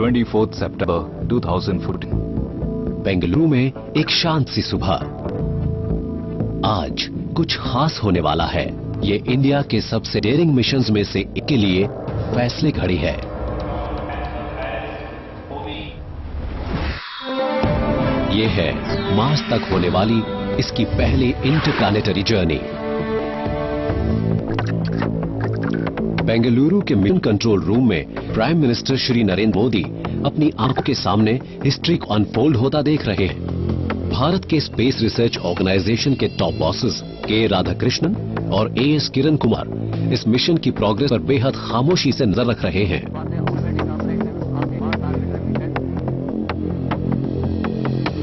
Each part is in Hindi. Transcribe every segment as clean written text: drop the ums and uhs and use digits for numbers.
24 सितंबर 2014। बेंगलुरु में एक शांत सी सुबह। आज कुछ खास होने वाला है। ये इंडिया के सबसे डेयरिंग मिशंस में से एक के लिए फैसले घड़ी है। ये है मार्स तक होने वाली इसकी पहली इंटरप्लैनेटरी जर्नी। बेंगलुरु के मिशन कंट्रोल रूम में प्राइम मिनिस्टर श्री नरेंद्र मोदी अपनी आंखों के सामने हिस्ट्री को अनफोल्ड होता देख रहे हैं। भारत के स्पेस रिसर्च ऑर्गेनाइजेशन के टॉप बॉसेस के राधाकृष्णन और एएस किरण कुमार इस मिशन की प्रोग्रेस पर बेहद खामोशी से नजर रख रहे हैं।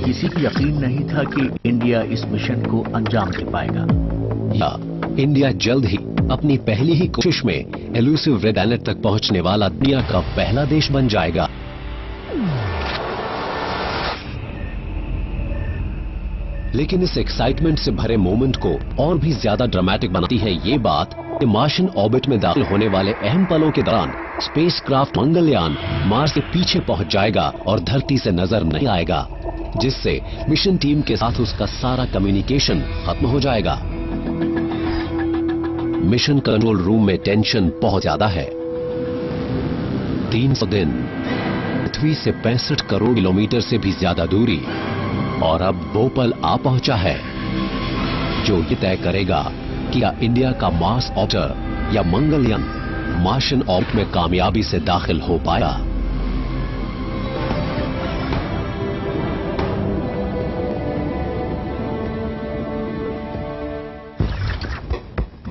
किसी को यकीन नहीं था कि इंडिया इस मिशन को अंजाम दे पाएगा। या इंडिया जल्द ही अपनी पहली ही कोशिश में एलुसिव रेड प्लैनेट तक पहुंचने वाला दुनिया का पहला देश बन जाएगा। लेकिन इस एक्साइटमेंट से भरे मोमेंट को और भी ज्यादा ड्रामेटिक बनाती है ये बात कि मार्शियन ऑर्बिट में दाखिल होने वाले अहम पलों के दौरान स्पेसक्राफ्ट मंगलयान मार्स के पीछे पहुंच जाएगा और धरती से नजर नहीं आएगा, जिससे मिशन टीम के साथ उसका सारा कम्युनिकेशन खत्म हो जाएगा। मिशन कंट्रोल रूम में टेंशन बहुत ज्यादा है। 300 दिन, पृथ्वी से 65 करोड़ किलोमीटर से भी ज्यादा दूरी, और अब वो पल आ पहुंचा है जो ये तय करेगा कि क्या इंडिया का मार्स ऑर्बिटर या मंगलयान मार्शियन ऑर्बिट में कामयाबी से दाखिल हो पाया।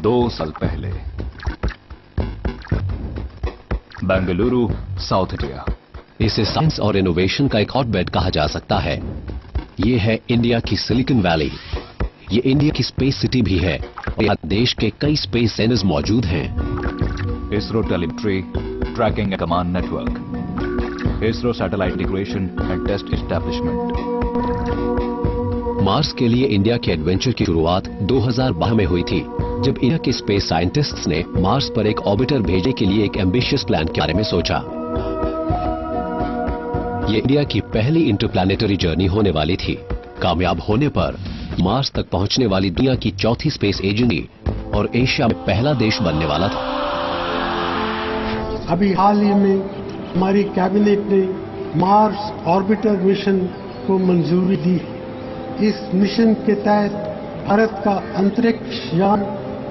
दो साल पहले बेंगलुरु, साउथ इंडिया। इसे साइंस और इनोवेशन का एक हॉटबेड कहा जा सकता है। ये है इंडिया की सिलिकॉन वैली। ये इंडिया की स्पेस सिटी भी है और यहाँ देश के कई स्पेस सेंटर्स मौजूद हैं। ISRO telemetry tracking and command network, ISRO satellite integration and test establishment. Mars के लिए इंडिया के एडवेंचर की शुरुआत 2012 में हुई थी, जब इंडिया के स्पेस साइंटिस्ट्स ने मार्स पर एक ऑर्बिटर भेजने के लिए एक एम्बिशियस प्लान के बारे में सोचा। ये इंडिया की पहली इंटरप्लैनेटरी जर्नी होने वाली थी। कामयाब होने पर मार्स तक पहुंचने वाली दुनिया की चौथी स्पेस एजेंसी और एशिया में पहला देश बनने वाला था। अभी हाल ही में हमारी कैबिनेट ने मार्स ऑर्बिटर मिशन को मंजूरी दी। इस मिशन के तहत भारत का अंतरिक्ष यान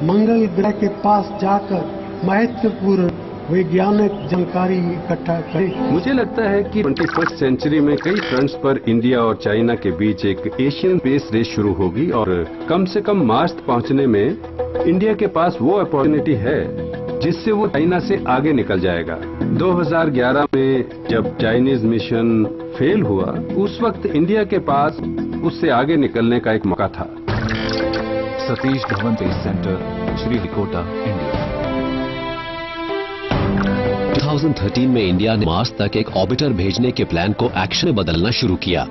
मंगल ग्रह के पास जाकर महत्वपूर्ण वैज्ञानिक जानकारी इकट्ठा करे। मुझे लगता है कि 21st सेंचुरी में कई फ्रंट्स पर इंडिया और चाइना के बीच एक एशियन स्पेस रेस शुरू होगी और कम से कम मार्स पहुंचने में इंडिया के पास वो अपॉर्चुनिटी है जिससे वो चाइना से आगे निकल जाएगा। 2011 में जब चाइनीज मिशन फेल हुआ, उस वक्त इंडिया के पास उससे आगे निकलने का एक मौका था। Satish Dhawan space centre, Sriharikota, India. 2013 में इंडिया ने मार्स तक एक ऑर्बिटर भेजने के प्लान को एक्शन में बदलना शुरू किया।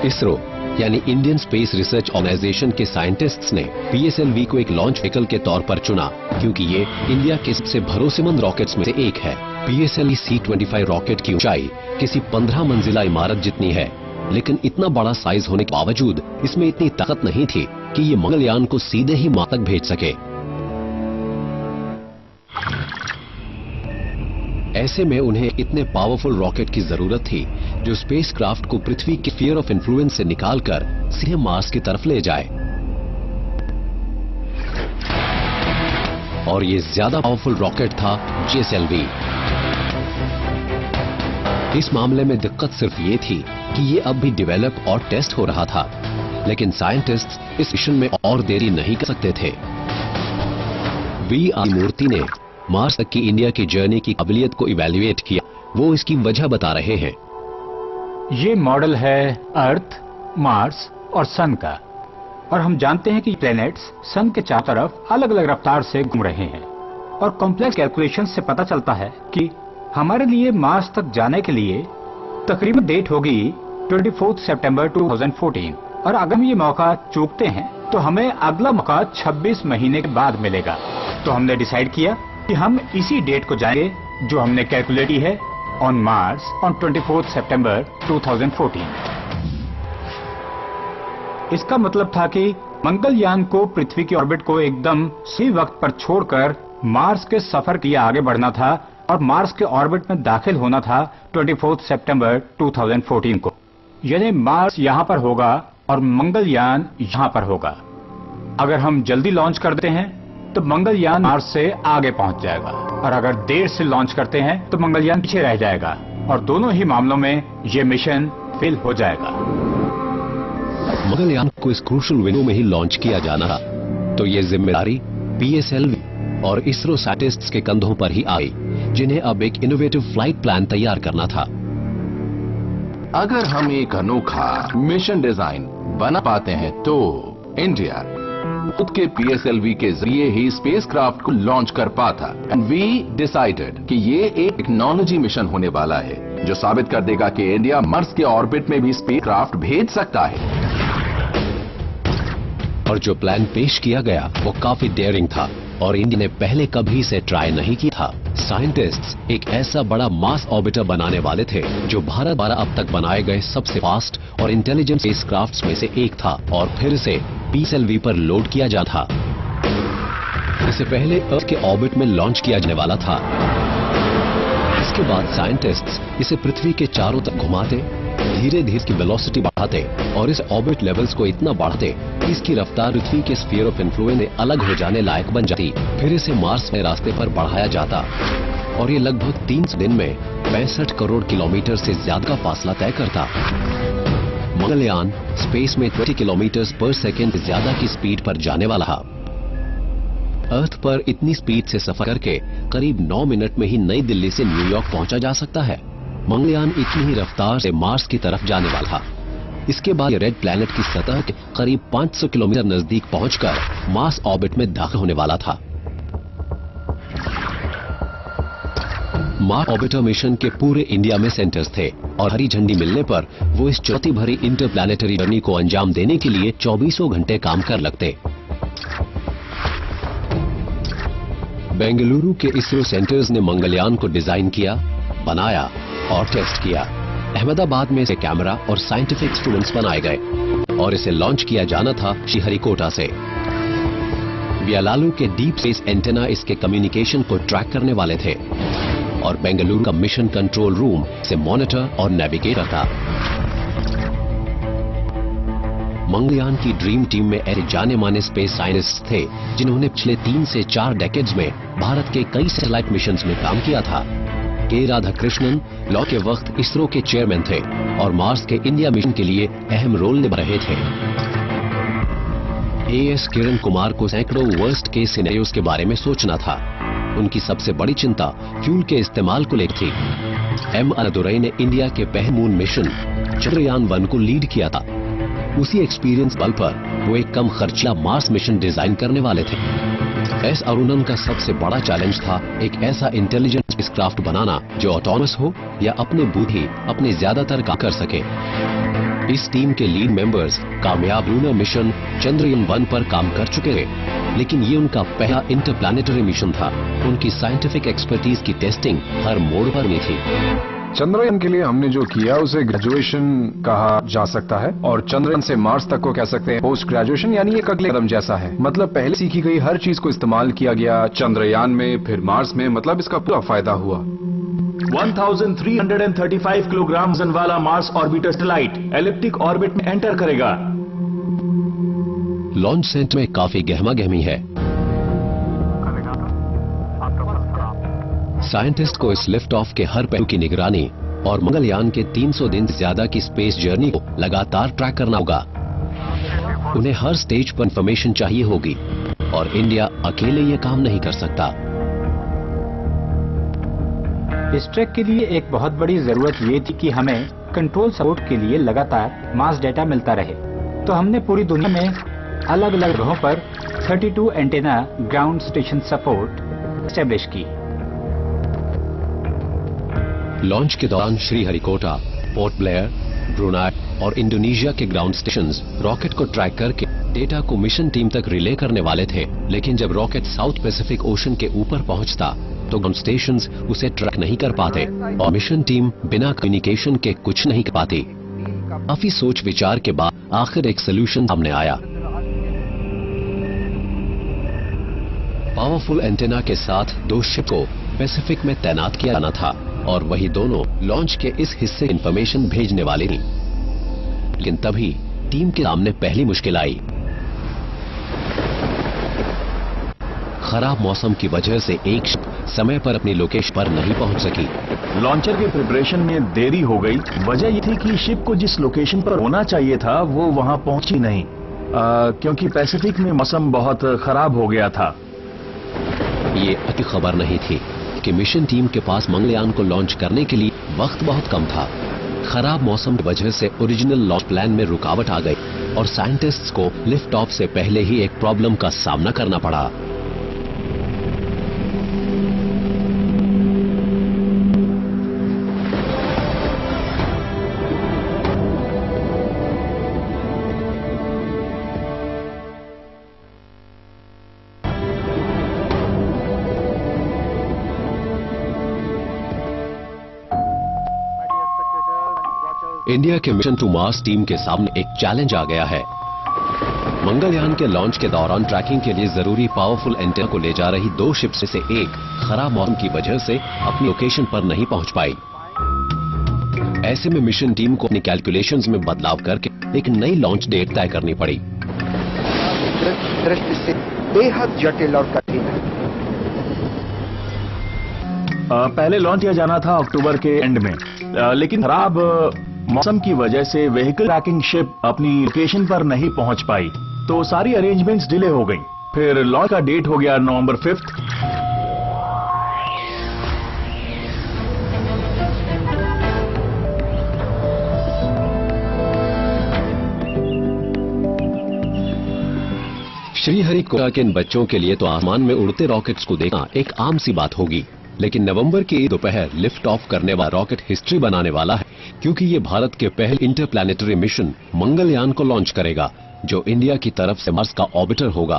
इसरो यानी इंडियन स्पेस रिसर्च ऑर्गेनाइजेशन के साइंटिस्ट्स ने PSLV को एक लॉन्च व्हीकल के तौर पर चुना, क्योंकि ये इंडिया के सबसे भरोसेमंद रॉकेट्स में से एक है। PSLV C-25 रॉकेट की ऊंचाई किसी 15 मंजिला इमारत जितनी है, लेकिन इतना बड़ा साइज होने के बावजूद इसमें इतनी ताकत नहीं थी कि ये मंगलयान को सीधे ही मार्स तक भेज सके। ऐसे में उन्हें इतने पावरफुल रॉकेट की जरूरत थी जो स्पेसक्राफ्ट को पृथ्वी के स्फीयर ऑफ इन्फ्लुएंस से निकालकर सीधे मार्स की तरफ ले जाए। और ये ज्यादा पावरफुल रॉकेट था GSLV। इस मामले में दिक्कत सिर्फ ये थी कि ये अब भी डेवलप और टेस्ट हो रहा था, लेकिन साइंटिस्ट्स इस मिशन में और देरी नहीं कर सकते थे। V.R. मूर्ति ने मार्स तक की इंडिया की जर्नी की काबिलियत को इवैल्यूएट किया। वो इसकी वजह बता रहे हैं। ये मॉडल है अर्थ, मार्स और सन का, और हम जानते हैं कि प्लैनेट्स सन के चारों तरफ अलग अलग रफ्तार से घूम रहे हैं। और कॉम्प्लेक्स कैलकुलेशन से पता चलता है कि हमारे लिए मार्स तक जाने के लिए तकरीबन डेट होगी 24 सितंबर 2014, और अगर हम ये मौका चूकते हैं तो हमें अगला मौका 26 महीने के बाद मिलेगा। तो हमने डिसाइड किया कि हम इसी डेट को जाएंगे जो हमने कैलकुलेट की है, on Mars on 24th September 2014. इसका मतलब था कि मंगलयान को पृथ्वी की ऑर्बिट को एकदम सही वक्त पर छोड़कर मार्स के सफर के लिए आगे बढ़ना था और मार्स के ऑर्बिट में दाखिल होना था 24 सितंबर 2014 को। यानी मार्स यहां पर होगा और मंगलयान यहां पर होगा। अगर हम जल्दी लॉन्च कर देते हैं तो मंगलयान मार्स से आगे पहुंच जाएगा, और अगर देर से लॉन्च करते हैं तो मंगलयान पीछे रह जाएगा, और दोनों ही मामलों में ये मिशन फेल हो जाएगा। मंगलयान को इस क्रूशल विंडो में ही लॉन्च किया जाना था, तो ये जिम्मेदारी PSLV और इसरो साइंटिस्ट्स के कंधों पर ही आई, जिन्हें अब एक इनोवेटिव फ्लाइट प्लान तैयार करना था। अगर हम एक अनोखा मिशन डिजाइन बना पाते हैं तो इंडिया खुद के PSLV के जरिए ही स्पेसक्राफ्ट को लॉन्च कर पाता। एंड वी डिसाइडेड कि ये एक टेक्नोलॉजी मिशन होने वाला है जो साबित कर देगा कि इंडिया मार्स के ऑर्बिट में भी स्पेसक्राफ्ट भेज सकता है। और जो प्लान पेश किया गया वो काफी डेयरिंग था और इंडिया ने पहले कभी इसे ट्राई नहीं किया था। साइंटिस्ट्स एक ऐसा बड़ा मास ऑर्बिटर बनाने वाले थे जो भारत द्वारा अब तक बनाए गए सबसे फास्ट और इंटेलिजेंट स्पेसक्राफ्ट्स में से एक था, और फिर इसे PSLV पर लोड किया जाता था। इसे पहले अर्थ के ऑर्बिट में लॉन्च किया जाने वाला था। इसके बाद साइंटिस्ट्स इसे पृथ्वी के चारों तरफ घुमाते, धीरे धीरे इसकी वेलोसिटी बढ़ाते और इस ऑर्बिट लेवल्स को इतना बढ़ाते कि इसकी रफ्तार पृथ्वी के स्फीयर ऑफ इन्फ्लुएंस से अलग हो जाने लायक बन जाती। फिर इसे मार्स के रास्ते पर बढ़ाया जाता और ये लगभग 300 दिन में 65 करोड़ किलोमीटर से ज्यादा का फासला तय करता। मंगलयान स्पेस में 20 किलोमीटर पर सेकेंड से ज्यादा की स्पीड पर जाने वाला था। अर्थ पर इतनी स्पीड से सफर करके करीब 9 मिनट में ही नई दिल्ली से न्यूयॉर्क पहुंचा जा सकता है। मंगलयान इतनी ही रफ्तार से मार्स की तरफ जाने वाला था। इसके बाद रेड प्लैनेट की सतह के करीब 500 किलोमीटर नजदीक पहुंचकर मार्स ऑर्बिट में दाखिल होने वाला था। मार्स ऑर्बिटर मिशन के पूरे इंडिया में सेंटर्स थे और हरी झंडी मिलने पर वो इस चुनौती भरी इंटरप्लैनेटरी जर्नी को अंजाम देने के लिए 24 घंटे काम कर लगते। बेंगलुरु के इसरो सेंटर्स ने मंगलयान को डिजाइन किया, बनाया और टेस्ट किया। अहमदाबाद में इसे कैमरा और साइंटिफिक इंस्ट्रूमेंट्स बनाए गए और इसे लॉन्च किया जाना था श्रीहरिकोटा से। व्यालालू के डीप स्पेस एंटेना इसके कम्युनिकेशन को ट्रैक करने वाले थे और बेंगलुरु का मिशन कंट्रोल रूम इसे मॉनिटर और नेविगेट करता। मंगलयान की ड्रीम टीम में ऐसे जाने माने स्पेस साइंटिस्ट थे जिन्होंने पिछले 3 से 4 डेकेड्स में भारत के कई सैटेलाइट मिशंस में काम किया था। के राधाकृष्णन लॉ के वक्त इसरो के चेयरमैन थे और मार्स के इंडिया मिशन के लिए अहम रोल निभा रहे थे। AS किरण कुमार को सैकड़ों वर्स्ट केस सिनेरियोस के बारे में सोचना था। उनकी सबसे बड़ी चिंता फ्यूल के इस्तेमाल को लेकर थी। M अन्नादुरई ने इंडिया के पहले मून मिशन चंद्रयान 1 को लीड किया था। उसी एक्सपीरियंस बल पर वो एक कम खर्चीला मार्स मिशन डिजाइन करने वाले थे। S अरुणन का सबसे बड़ा चैलेंज था एक ऐसा इंटेलिजेंट स्पेसक्राफ्ट बनाना जो ऑटोनमस हो या अपने बुद्धि अपने ज्यादातर काम कर सके। इस टीम के लीड मेंबर्स कामयाब लूनर मिशन चंद्रयान 1 पर काम कर चुके थे, लेकिन ये उनका पहला इंटरप्लैनेटरी मिशन था। उनकी साइंटिफिक एक्सपर्टीज की टेस्टिंग हर मोड़ पर नहीं थी। चंद्रयान के लिए हमने जो किया उसे ग्रेजुएशन कहा जा सकता है और चंद्रयान से मार्स तक को कह सकते हैं पोस्ट ग्रेजुएशन, यानी एक अगले कदम जैसा है। मतलब पहले सीखी गई हर चीज को इस्तेमाल किया गया चंद्रयान में, फिर मार्स में, मतलब इसका पूरा फायदा हुआ। 1335 किलोग्राम वजन वाला Mars orbiter satellite elliptic orbit में एंटर करेगा। लॉन्च सेंटर में काफी गहमा गहमी है। साइंटिस्ट को इस लिफ्ट ऑफ के हर पहलू की निगरानी और मंगलयान के 300 दिन से ज्यादा की स्पेस जर्नी को लगातार ट्रैक करना होगा। उन्हें हर स्टेज पर इंफॉर्मेशन चाहिए होगी और इंडिया अकेले ये काम नहीं कर सकता। इस ट्रैक के लिए एक बहुत बड़ी जरूरत ये थी कि हमें कंट्रोल सपोर्ट के लिए लगातार मास डेटा मिलता रहे। तो हमने पूरी दुनिया में अलग अलग ग्रहों पर 32 antenna ground station support establish की। लॉन्च के दौरान श्रीहरिकोटा, पोर्ट ब्लेयर, ब्रुनाई और इंडोनेशिया के ग्राउंड स्टेशंस रॉकेट को ट्रैक करके डेटा को मिशन टीम तक रिले करने वाले थे, लेकिन जब रॉकेट साउथ पैसिफिक ओशन के ऊपर पहुंचता तो ग्राउंड स्टेशंस उसे ट्रैक नहीं कर पाते और मिशन टीम बिना कम्युनिकेशन के कुछ नहीं कर पाती। काफी सोच विचार के बाद आखिर एक सोल्यूशन सामने आया। पावरफुल एंटेना के साथ 2 शिप को पैसिफिक में तैनात किया जाना था और वही दोनों लॉन्च के इस हिस्से इंफॉर्मेशन भेजने वाली थी। लेकिन तभी टीम के सामने पहली मुश्किल आई। खराब मौसम की वजह से एक शिप समय पर अपनी लोकेशन पर नहीं पहुंच सकी। लॉन्चर के प्रिपरेशन में देरी हो गई। वजह ये थी कि शिप को जिस लोकेशन पर होना चाहिए था वो वहां पहुंची नहीं, क्योंकि पैसिफिक में मौसम बहुत खराब हो गया था। ये अच्छी खबर नहीं थी कि मिशन टीम के पास मंगलयान को लॉन्च करने के लिए वक्त बहुत कम था। खराब मौसम की वजह से ओरिजिनल लॉन्च प्लान में रुकावट आ गई और साइंटिस्ट्स को लिफ्ट ऑफ से पहले ही एक प्रॉब्लम का सामना करना पड़ा। इंडिया के मिशन टू मार्स टीम के सामने एक चैलेंज आ गया है। मंगलयान के लॉन्च के दौरान ट्रैकिंग के लिए जरूरी पावरफुल एंटेना को ले जा रही 2 शिप्स में से एक खराब मौसम की वजह से अपनी लोकेशन पर नहीं पहुंच पाई। ऐसे में मिशन टीम को अपनी कैलकुलेशंस में बदलाव करके एक नई लॉन्च डेट तय करनी पड़ी। दृष्टि से बेहद जटिल और कठिन है। पहले लॉन्च किया जाना था अक्टूबर के एंड में, लेकिन खराब मौसम की वजह से व्हीकल ट्रैकिंग शिप अपनी लोकेशन पर नहीं पहुंच पाई, तो सारी अरेंजमेंट्स डिले हो गई। फिर लॉन्च का डेट हो गया नवंबर 5। श्रीहरिकोटा के इन बच्चों के लिए तो आसमान में उड़ते रॉकेट्स को देखना एक आम सी बात होगी, लेकिन नवंबर की दोपहर लिफ्ट ऑफ करने वाला रॉकेट हिस्ट्री बनाने वाला है, क्योंकि ये भारत के पहले इंटरप्लैनेटरी मिशन मंगलयान को लॉन्च करेगा, जो इंडिया की तरफ से मार्स का ऑर्बिटर होगा।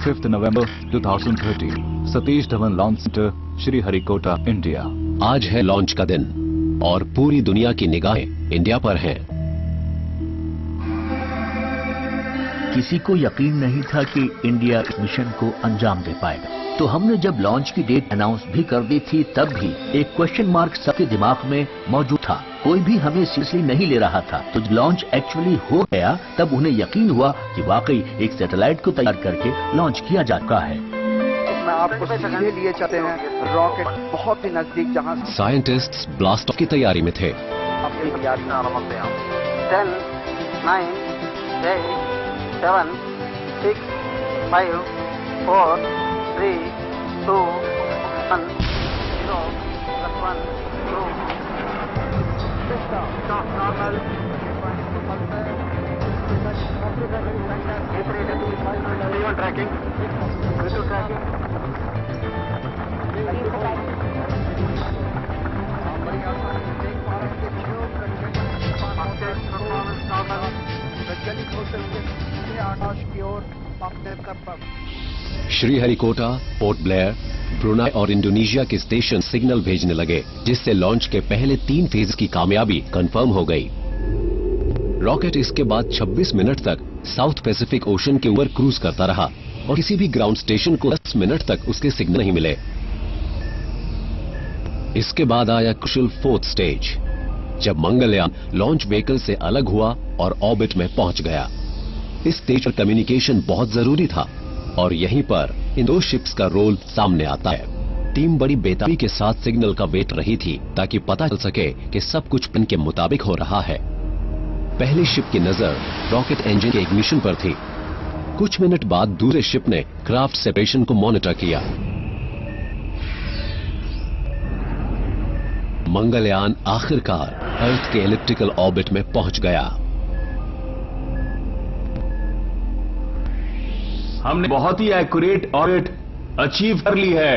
5 नवंबर 2030, Satish Dhawan launch centre, Sriharikota, India. आज है लॉन्च का दिन और पूरी दुनिया की निगाहें इंडिया पर हैं। किसी को यकीन नहीं था कि इंडिया इस मिशन को अंजाम दे पाएगा, तो हमने जब लॉन्च की डेट अनाउंस भी कर दी थी तब भी एक क्वेश्चन मार्क सबके दिमाग में मौजूद था। कोई भी हमें सीरियसली नहीं ले रहा था। तो जब लॉन्च एक्चुअली हो गया तब उन्हें यकीन हुआ कि वाकई एक सैटेलाइट को तैयार करके लॉन्च किया जा चुका है। इसमें आपको सीधे लिए चलते हैं रॉकेट बहुत ही नजदीक, जहां साइंटिस्ट्स ब्लास्ट ऑफ की तैयारी में थे। 10, 9, 8, 7, 6, 5, 4, 3, 2, 1, 0, +1, 2. Normal. Tracking. Visual tracking. Sriharikota, port Blair, Brunei और इंडोनेशिया के स्टेशन सिग्नल भेजने लगे, जिससे लॉन्च के पहले 3 फेज की कामयाबी कंफर्म हो गई। रॉकेट इसके बाद 26 मिनट तक साउथ पैसिफिक ओशन के ऊपर क्रूज करता रहा और किसी भी ग्राउंड स्टेशन को 10 मिनट तक उसके सिग्नल नहीं मिले। इसके बाद आया क्रुशियल 4th स्टेज, जब मंगलयान लॉन्च व्हीकल से अलग हुआ और ऑर्बिट में पहुंच गया। इस स्टेज पर कम्युनिकेशन बहुत जरूरी था और यहीं पर इन 2 शिप्स का रोल सामने आता है। टीम बड़ी बेताबी के साथ सिग्नल का वेट रही थी ताकि पता चल सके कि सब कुछ प्लान के मुताबिक हो रहा है। पहली शिप की नजर रॉकेट इंजन के इग्निशन पर थी। कुछ मिनट बाद दूसरे शिप ने क्राफ्ट सेपरेशन को मॉनिटर किया। मंगलयान आखिरकार अर्थ के एलिप्टिकल ऑर्बिट में पहुंच गया। हमने बहुत ही एक्यूरेट ऑर्बिट अचीव कर ली है।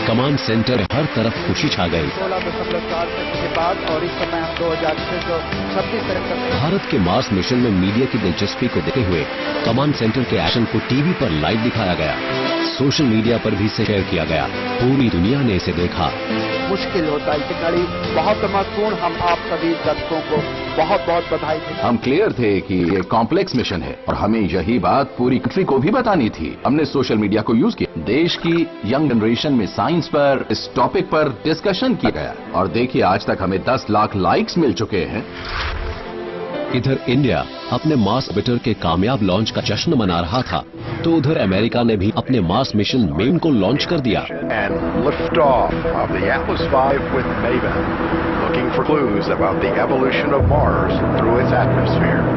कमांड सेंटर में हर तरफ खुशी छा गई। 16.4 के बाद और इस समय हम 2626 तरफ भारत के मार्स मिशन में मीडिया की दिलचस्पी को देखते हुए कमांड सेंटर के एक्शन को टीवी पर लाइव दिखाया गया, सोशल मीडिया पर भी इसे शेयर किया गया। पूरी दुनिया ने इसे देखा। मुश्किल होता है, इसकी कड़ी बहुत महत्वपूर्ण। हम आप सभी दर्शकों को बहुत बहुत बधाई देते हैं। हम क्लियर थे कि ये कॉम्प्लेक्स मिशन है और हमें यही बात पूरी कंट्री को भी बतानी थी। हमने सोशल मीडिया को यूज किया। देश की यंग जनरेशन में साइंस पर, इस टॉपिक पर डिस्कशन किया गया और देखिए आज तक हमें 10 लाख लाइक्स मिल चुके हैं। इधर इंडिया अपने मार्स ऑर्बिटर के कामयाब लॉन्च का जश्न मना रहा था, तो उधर अमेरिका ने भी अपने मार्स मिशन मेवन को लॉन्च कर दिया।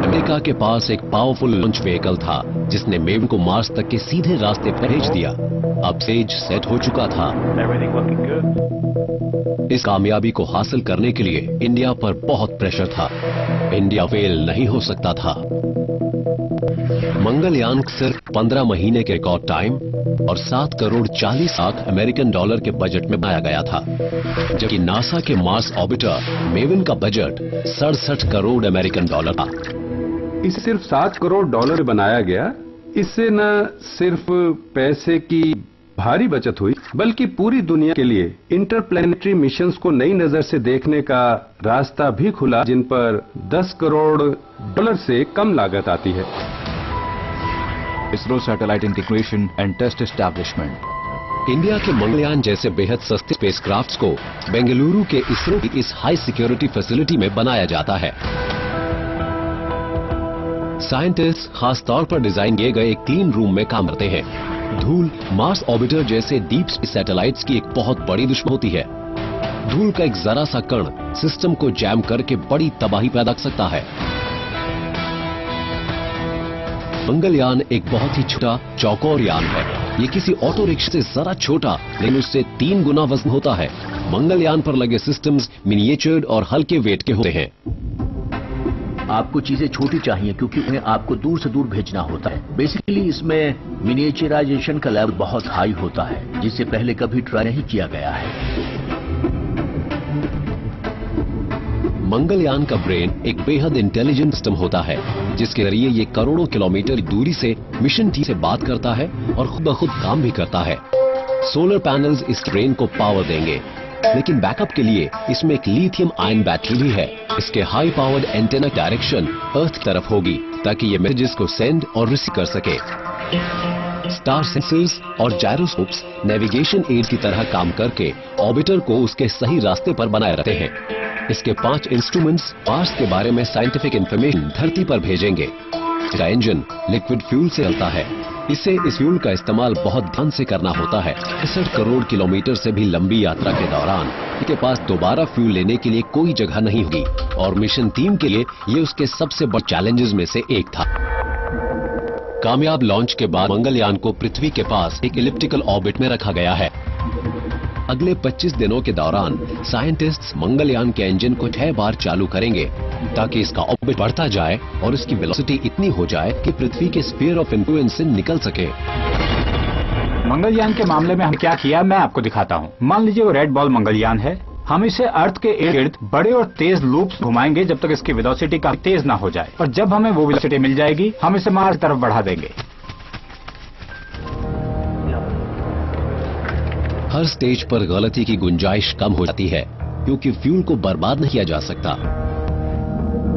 अमेरिका के पास एक पावरफुल लॉन्च व्हीकल था जिसने मेवन को मार्स तक के सीधे रास्ते पर भेज दिया। अब स्टेज सेट हो चुका था। इस कामयाबी को हासिल करने के लिए इंडिया पर बहुत प्रेशर था। इंडिया फेल नहीं हो सकता था। मंगलयान सिर्फ 15 महीने के रिकॉर्ड टाइम और 7 करोड़ 40 लाख अमेरिकन डॉलर के बजट में बनाया गया था, जबकि नासा के मार्स ऑर्बिटर मेवन का बजट 67 करोड़ अमेरिकन डॉलर था। इसे सिर्फ 7 करोड़ डॉलर बनाया गया। इससे न सिर्फ पैसे की भारी बचत हुई, बल्कि पूरी दुनिया के लिए इंटरप्लैनेटरी मिशंस को नई नजर से देखने का रास्ता भी खुला, जिन पर 10 करोड़ डॉलर से कम लागत आती है। ISRO Satellite Integration and Test Establishment। India के मंगलयान जैसे बेहद सस्ते स्पेसक्राफ्ट्स को बेंगलुरु के इसरो की इस हाई सिक्योरिटी फैसिलिटी में बनाया जाता है। साइंटिस्ट खास तौर पर डिजाइन किए गए एक क्लीन रूम में काम करते हैं। धूल मार्स ऑर्बिटर जैसे डीप स्पेस सैटेलाइट्स की एक बहुत बड़ी दुश्मन होती है। धूल का एक जरा सा कण सिस्टम को जैम करके बड़ी तबाही पैदा कर सकता है। मंगलयान एक बहुत ही छोटा चौकोर यान है। ये किसी ऑटो रिक्शा से जरा छोटा लेकिन उससे 3 गुना वजन होता है। मंगलयान पर लगे सिस्टम्स मिनिएचर्ड और हल्के वेट के होते हैं। आपको चीजें छोटी चाहिए क्योंकि उन्हें आपको दूर से दूर भेजना होता है। बेसिकली इसमें मिनिएचराइजेशन का लेवल बहुत हाई होता है, जिससे पहले कभी ट्राई नहीं किया गया है। मंगलयान का ब्रेन एक बेहद इंटेलिजेंट सिस्टम होता है, जिसके जरिए ये करोड़ों किलोमीटर दूरी से मिशन टीम से बात करता है और खुद ब खुद काम भी करता है। सोलर पैनल्स इस ब्रेन को पावर देंगे, लेकिन बैकअप के लिए इसमें एक लिथियम आयन बैटरी भी है। इसके हाई पावर्ड एंटेना डायरेक्शन अर्थ की तरफ होगी ताकि ये मैसेजेस को सेंड और रिसीव कर सके। स्टार सेंसर्स और जायरोस्कोप्स नेविगेशन एड्स की तरह काम करके ऑर्बिटर को उसके सही रास्ते पर बनाए रखते हैं। इसके 5 इंस्ट्रूमेंट्स मार्स के बारे में साइंटिफिक इंफॉर्मेशन धरती पर भेजेंगे। इसका इंजन लिक्विड फ्यूल से चलता है। इसे इस फ्यूल का इस्तेमाल बहुत ध्यान से करना होता है। 61 करोड़ किलोमीटर से भी लंबी यात्रा के दौरान इसके पास दोबारा फ्यूल लेने के लिए कोई जगह नहीं होगी और मिशन टीम के लिए ये उसके सबसे बड़े चैलेंजेस में से एक था। कामयाब लॉन्च के बाद मंगलयान को पृथ्वी के पास एक इलिप्टिकल ऑर्बिट में रखा गया है। अगले 25 दिनों के दौरान साइंटिस्ट्स मंगलयान के इंजन को 6 बार चालू करेंगे ताकि इसका ऑर्बिट बढ़ता जाए और इसकी वेलोसिटी इतनी हो जाए कि पृथ्वी के स्फीयर ऑफ इन्फ्लुएंस से निकल सके। मंगलयान के मामले में हम क्या किया मैं आपको दिखाता हूँ। मान लीजिए वो रेड बॉल मंगलयान है। हम इसे अर्थ के इर्द गिर्द बड़े और तेज लूप्स घुमाएंगे जब तक इसकी वेलोसिटी काफी तेज ना हो जाए, और जब हमें वो वेलोसिटी मिल जाएगी हम इसे मार्स की तरफ बढ़ा देंगे। हर स्टेज पर गलती की गुंजाइश कम हो जाती है क्योंकि फ्यूल को बर्बाद नहीं किया जा सकता।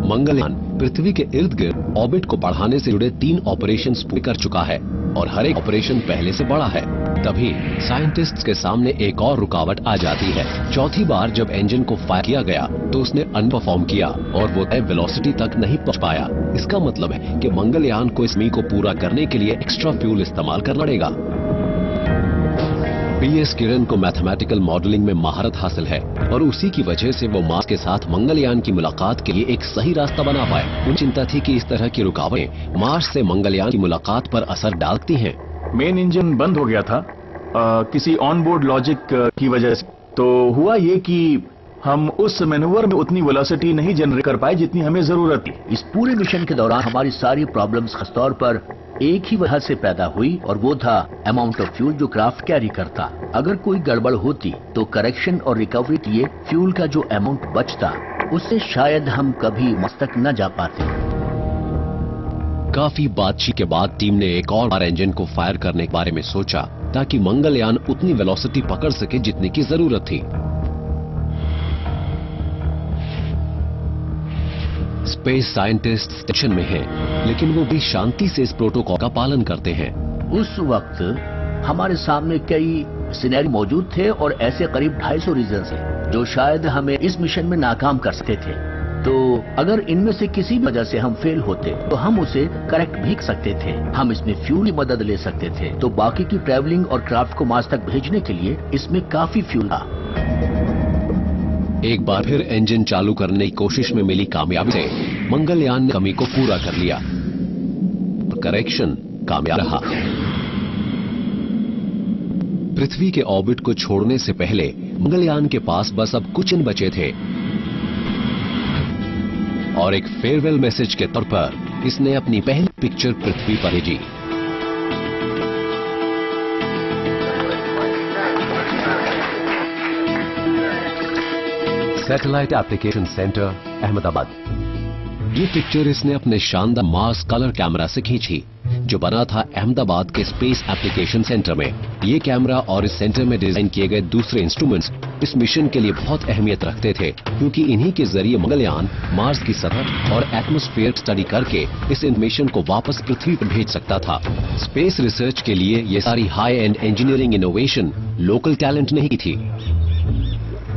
मंगलयान पृथ्वी के इर्द गिर्द ऑर्बिट को बढ़ाने से जुड़े 3 ऑपरेशंस पूरे कर चुका है और हर एक ऑपरेशन पहले से बड़ा है। तभी साइंटिस्ट्स के सामने एक और रुकावट आ जाती है। चौथी बार जब इंजन को फायर किया गया तो उसने अनपरफॉर्म किया और वो तय वेलोसिटी तक नहीं पहुंच पाया। इसका मतलब है कि मंगलयान को इस मिशन को पूरा करने के लिए एक्स्ट्रा फ्यूल इस्तेमाल करना पड़ेगा। PS किरण को मैथमेटिकल मॉडलिंग में महारत हासिल है और उसी की वजह से वो मार्स के साथ मंगलयान की मुलाकात के लिए एक सही रास्ता बना पाए। उन्हें चिंता थी कि इस तरह की रुकावटें मार्स से मंगलयान की मुलाकात पर असर डालती हैं। मेन इंजन बंद हो गया था किसी ऑनबोर्ड लॉजिक की वजह से। तो हुआ ये कि हम उस मैनूवर में उतनी वेलोसिटी नहीं जनरेट कर पाए जितनी हमें जरूरत थी। इस पूरे मिशन के दौरान हमारी सारी प्रॉब्लम्स खासतौर पर एक ही वजह से पैदा हुई और वो था अमाउंट ऑफ फ्यूल जो क्राफ्ट कैरी करता। अगर कोई गड़बड़ होती तो करेक्शन और रिकवरी के लिए फ्यूल का जो अमाउंट बचता उससे शायद हम कभी मार्स तक न जा पाते। काफी बातचीत के बाद टीम ने एक और बार इंजन को फायर करने के बारे में सोचा ताकि मंगलयान उतनी वेलोसिटी पकड़ सके जितनी की जरूरत थी। स्पेस साइंटिस्ट टेंशन में हैं, लेकिन वो भी शांति से इस प्रोटोकॉल का पालन करते हैं। उस वक्त हमारे सामने कई सिनेरियो मौजूद थे और ऐसे करीब 250 रीजन थे जो शायद हमें इस मिशन में नाकाम कर सकते थे। तो अगर इनमें से किसी वजह से हम फेल होते तो हम उसे करेक्ट भी कर सकते थे। हम इसमें फ्यूल की मदद ले सकते थे। तो बाकी की ट्रैवलिंग और क्राफ्ट को मार्स तक भेजने के लिए इसमें काफी फ्यूल था। एक बार फिर इंजन चालू करने की कोशिश में मिली कामयाबी से मंगलयान ने कमी को पूरा कर लिया। करेक्शन कामयाब रहा। पृथ्वी के ऑर्बिट को छोड़ने से पहले मंगलयान के पास बस अब कुछ दिन बचे थे और एक फेयरवेल मैसेज के तौर पर इसने अपनी पहली पिक्चर पृथ्वी पर भेजी। Satellite application centre, Ahmedabad. ये पिक्चर इसने अपने शानदार मार्स कलर कैमरा से खींची जो बना था अहमदाबाद के स्पेस एप्लीकेशन सेंटर में। ये कैमरा और इस सेंटर में डिजाइन किए गए दूसरे इंस्ट्रूमेंट्स इस मिशन के लिए बहुत अहमियत रखते थे, क्योंकि इन्हीं के जरिए मंगलयान मार्स की सतह और एटमॉस्फेयर स्टडी करके इस इंफॉर्मेशन को वापस पृथ्वी पर भेज सकता था। स्पेस रिसर्च के लिए ये सारी high and engineering innovation local talent नहीं थी।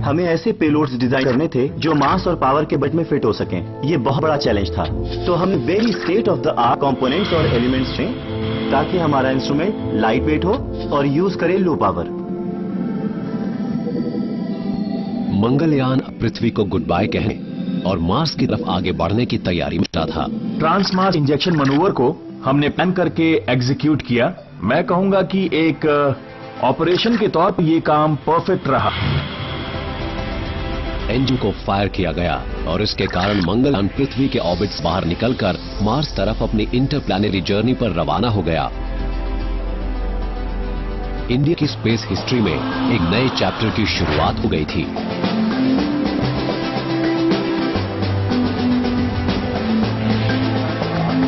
हमें ऐसे पेलोड्स डिजाइन करने थे जो मास और पावर के बजट में फिट हो सकें। ये बहुत बड़ा चैलेंज था। तो हमने very state of the art components और एलिमेंट्स चुने ताकि हमारा इंस्ट्रूमेंट लाइट वेट हो और यूज करे लो पावर। मंगलयान पृथ्वी को गुड बाय कहने और मार्स की तरफ आगे बढ़ने की तैयारी में था। ट्रांसमार्स इंजेक्शन मनूवर को हमने प्लान करके एग्जीक्यूट किया। मैं कहूंगा कि एक ऑपरेशन के तौर पर ये काम परफेक्ट रहा। इंजन को फायर किया गया और इसके कारण मंगलयान पृथ्वी के ऑर्बिट से बाहर निकलकर मार्स तरफ अपनी इंटरप्लैनेटरी जर्नी पर रवाना हो गया। इंडिया की स्पेस हिस्ट्री में एक नए चैप्टर की शुरुआत हो गई थी।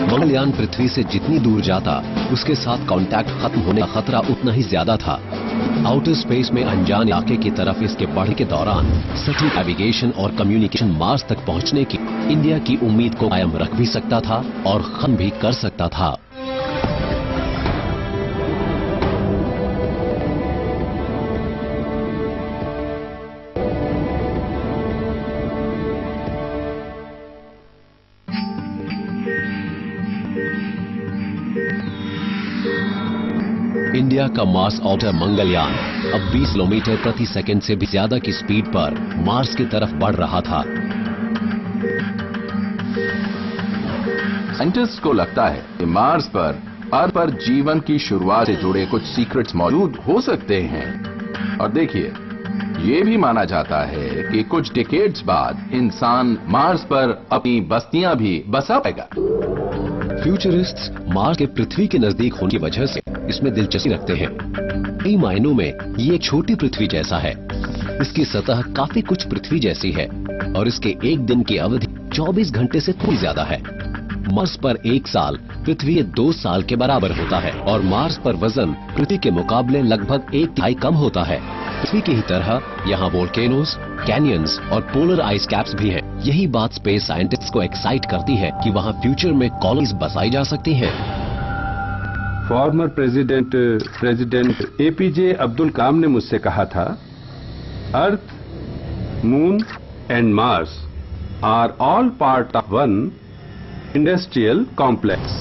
मंगलयान पृथ्वी से जितनी दूर जाता उसके साथ कांटेक्ट खत्म होने का खतरा उतना ही ज्यादा था। आउटर स्पेस में अनजान इलाके की तरफ इसके बढ़ने के दौरान सटीक नेविगेशन और कम्युनिकेशन मार्स तक पहुंचने की इंडिया की उम्मीद को कायम रख भी सकता था और खत्म भी कर सकता था। इंडिया का मार्स ऑर्बिटर मंगलयान अब 20 किलोमीटर प्रति सेकंड से भी ज्यादा की स्पीड पर मार्स की तरफ बढ़ रहा था। साइंटिस्ट को लगता है कि मार्स पर अर्थ पर जीवन की शुरुआत से जुड़े कुछ सीक्रेट्स मौजूद हो सकते हैं। और देखिए, ये भी माना जाता है कि कुछ डिकेड्स बाद इंसान मार्स पर अपनी बस्तियां भी बसा पाएगा। फ्यूचरिस्ट्स मार्स के पृथ्वी के नजदीक होने की वजह से इसमें दिलचस्पी रखते हैं। कई मायनों में ये एक छोटी पृथ्वी जैसा है। इसकी सतह काफी कुछ पृथ्वी जैसी है और इसके एक दिन की अवधि 24 घंटे से थोड़ी ज्यादा है। मार्स पर एक साल पृथ्वी के 2 साल के बराबर होता है और मार्स पर वजन पृथ्वी के मुकाबले लगभग 1/3 कम होता है। पृथ्वी की ही तरह यहाँ वोल्केनोज, कैनियंस और पोलर आइस कैप्स भी हैं। यही बात स्पेस साइंटिस्ट्स को एक्साइट करती है कि वहाँ फ्यूचर में कॉलोनीज बसाई जा सकती हैं। Former president APJ Abdul Kalam ने मुझसे कहा था, earth, moon and Mars are all part of one industrial complex.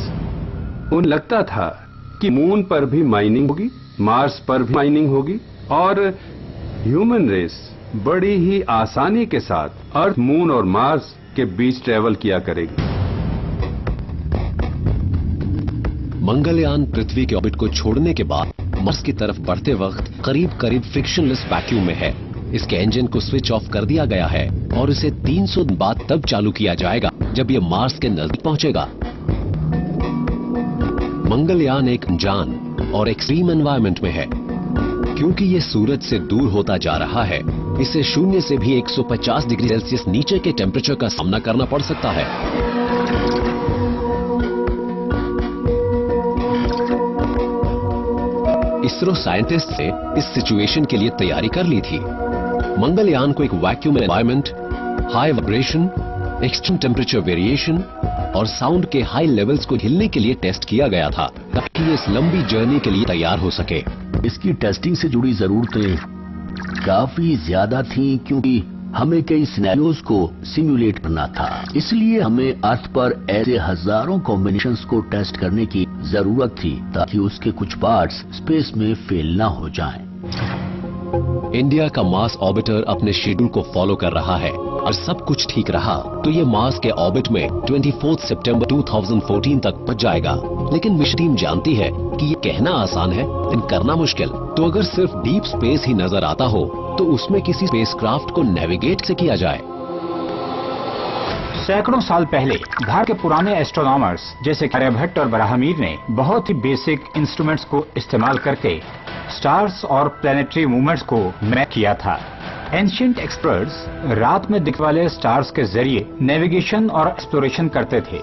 उन्हें लगता था कि मून पर भी माइनिंग होगी, मार्स पर भी माइनिंग होगी और ह्यूमन रेस बड़ी ही आसानी के साथ अर्थ, मून और मार्स के बीच ट्रेवल किया करेगी। मंगलयान पृथ्वी के ऑर्बिट को छोड़ने के बाद मार्स की तरफ बढ़ते वक्त करीब करीब फ्रिक्शनलेस वैक्यूम में है। इसके इंजन को स्विच ऑफ कर दिया गया है और इसे 300 दिन बाद तब चालू किया जाएगा जब यह मार्स के नजदीक पहुंचेगा। मंगलयान एक अनजान और एक्सट्रीम एनवायरनमेंट में है। क्योंकि ये सूरज से दूर होता जा रहा है, इसे शून्य से भी 150 डिग्री सेल्सियस नीचे के टेम्परेचर का सामना करना पड़ सकता है। इसरो साइंटिस्ट ने इस सिचुएशन के लिए तैयारी कर ली थी। मंगलयान को एक vacuum environment, high vibration, extreme temperature variation और साउंड के हाई लेवल्स को झेलने के लिए टेस्ट किया गया था, ताकि ये इस लंबी जर्नी के लिए तैयार हो सके। इसकी टेस्टिंग से जुड़ी जरूरतें काफी ज्यादा थीं, क्योंकि हमें कई सिनेरियोज को सिमुलेट करना था। इसलिए हमें अर्थ पर ऐसे हजारों कॉम्बिनेशंस को टेस्ट करने की जरूरत थी, ताकि उसके कुछ पार्ट्स स्पेस में फेल ना हो जाएं। इंडिया का मार्स ऑर्बिटर अपने शेड्यूल को फॉलो कर रहा है और सब कुछ ठीक रहा तो ये मार्स के ऑर्बिट में 24 सितंबर 2014 तक पहुंच जाएगा। लेकिन मिशन टीम जानती है कि ये कहना आसान है लेकिन करना मुश्किल। तो अगर सिर्फ डीप स्पेस ही नजर आता हो तो उसमें किसी स्पेसक्राफ्ट को नेविगेट से किया जाए। सैकड़ों साल पहले भारत के पुराने एस्ट्रोनॉमर्स जैसे आर्यभट्ट और बराहमीर ने बहुत ही बेसिक इंस्ट्रूमेंट्स को इस्तेमाल करके स्टार्स और प्लैनेटरी मूवमेंट्स को मैप किया था। एंशिएंट एक्सपर्ट्स रात में दिखने वाले स्टार्स के जरिए नेविगेशन और एक्सप्लोरेशन करते थे।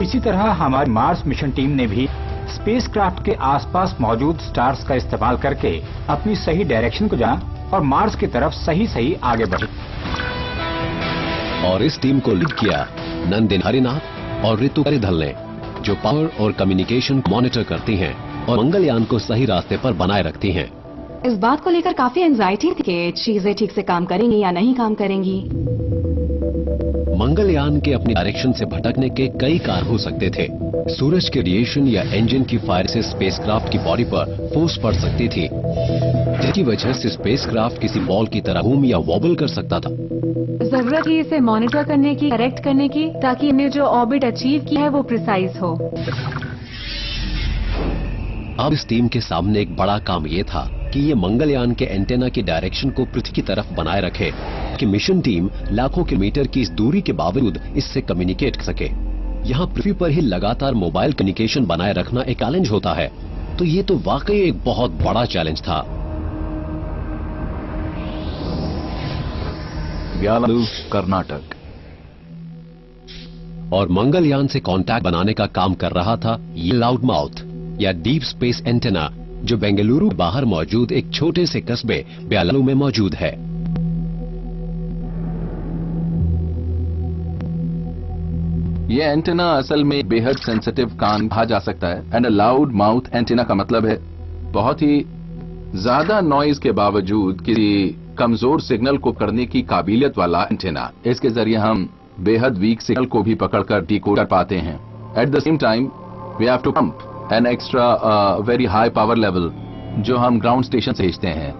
इसी तरह हमारी मार्स मिशन टीम ने भी स्पेसक्राफ्ट के आसपास मौजूद स्टार्स का इस्तेमाल करके अपनी सही डायरेक्शन को जाना और मार्स की तरफ सही आगे बढ़ी। और इस टीम को लीड किया नंदिन हरिनाथ और ऋतु करिधल ने, जो पावर और कम्युनिकेशन मॉनिटर करती हैं और मंगलयान को सही रास्ते पर बनाए रखती हैं। इस बात को लेकर काफी एंजाइटी थी कि चीजें ठीक से काम करेंगी या नहीं काम करेंगी। मंगलयान के अपनी डायरेक्शन से भटकने के कई कारण हो सकते थे। सूरज के रेडिएशन या इंजन की फायर से स्पेसक्राफ्ट की बॉडी पर फोर्स पड़ सकती थी, जिसकी वजह से स्पेसक्राफ्ट किसी बॉल की तरह घूम या वॉबल कर सकता था। जरूरत है इसे मॉनिटर करने की, करेक्ट करने की, ताकि हमने जो ऑर्बिट अचीव की है वो प्रिसाइज हो। अब इस टीम के सामने एक बड़ा काम ये था कि ये मंगलयान के एंटेना की डायरेक्शन को पृथ्वी की तरफ बनाए रखे कि मिशन टीम लाखों किलोमीटर की इस दूरी के बावजूद इससे कम्युनिकेट कर सके। यहाँ पृथ्वी पर ही लगातार मोबाइल कम्युनिकेशन बनाए रखना एक चैलेंज होता है, तो ये तो वाकई एक बहुत बड़ा चैलेंज था। व्यालू, कर्नाटक। और मंगलयान से कांटेक्ट बनाने का काम कर रहा था ये लाउडमाउथ या डीप स्पेस एंटेना, जो बेंगलुरु बाहर मौजूद एक छोटे से कस्बे ब्यालू में मौजूद है। ये एंटेना असल में बेहद सेंसिटिव कान कहा जा सकता है। And a loud mouth antenna का मतलब है बहुत ही ज्यादा नॉइज के बावजूद किसी कमजोर सिग्नल को करने की काबिलियत वाला एंटेना। इसके जरिए हम बेहद वीक सिग्नल को भी पकड़कर डिकोड कर पाते हैं। At the same time we have to pump an extra very high power level जो हम ग्राउंड स्टेशन से भेजते हैं।